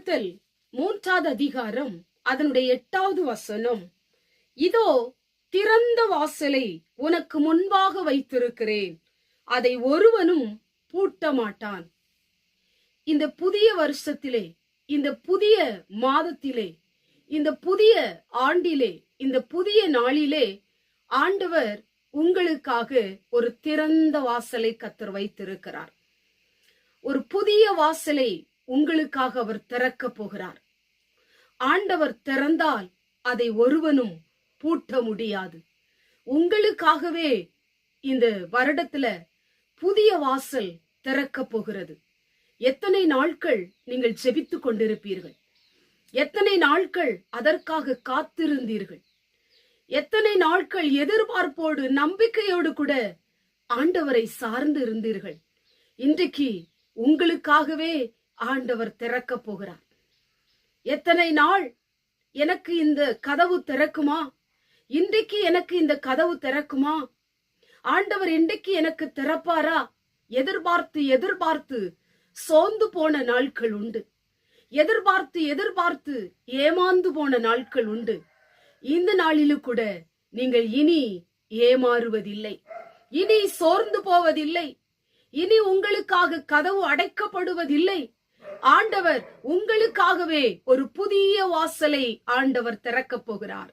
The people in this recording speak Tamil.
வெளிப்படுத்தல் 3வது அதிகாரம் அதனுடைய 8வது வசனம். இதோ திறந்த வாசலை உனக்கு முன்பாக வைத்திருக்கிறேன், அதை ஒருவனும் பூட்ட மாட்டான். இந்த புதிய வருஷத்திலே, இந்த புதிய மாதத்திலே, இந்த புதிய ஆண்டிலே, இந்த புதிய நாளிலே ஆண்டவர் உங்களுக்காக ஒரு திறந்த வாசலை கர்த்தர் வைத்திருக்கிறார். ஒரு புதிய வாசலை உங்களுக்காக அவர் திறக்க போகிறார். ஆண்டவர் திறந்தால் அதை ஒருவனும் பூட்ட முடியாது. உங்களுக்காகவே இந்த வருடத்துல புதிய வாசல் திறக்க போகிறது. எத்தனை நாட்கள் நீங்கள் ஜெபித்துக் கொண்டிருப்பீர்கள், எத்தனை நாட்கள் அதற்காக காத்திருந்தீர்கள், எத்தனை நாட்கள் எதிர்பார்ப்போடு நம்பிக்கையோடு கூட ஆண்டவரை சார்ந்து இருந்தீர்கள். இன்றைக்கு உங்களுக்காகவே ஆண்டவர் திறக்க போகிறார். எத்தனை நாள் எனக்கு இந்த கதவு திறக்குமா, இன்றைக்கு எனக்கு இந்த கதவு திறக்குமா, ஆண்டவர் இன்றைக்கு எனக்கு திறப்பாரா எதிர்பார்த்து எதிர்பார்த்து சோர்ந்து போன நாட்கள் உண்டு. எதிர்பார்த்து எதிர்பார்த்து ஏமாந்து போன நாட்கள் உண்டு. இந்த நாளிலும் கூட நீங்கள் இனி ஏமாறுவதில்லை, இனி சோர்ந்து போவதில்லை, இனி உங்களுக்காக கதவு அடைக்கப்படுவதில்லை. ஆண்டவர் உங்களுக்காகவே ஒரு புதிய வாசலை ஆண்டவர் திறக்கப் போகிறார்.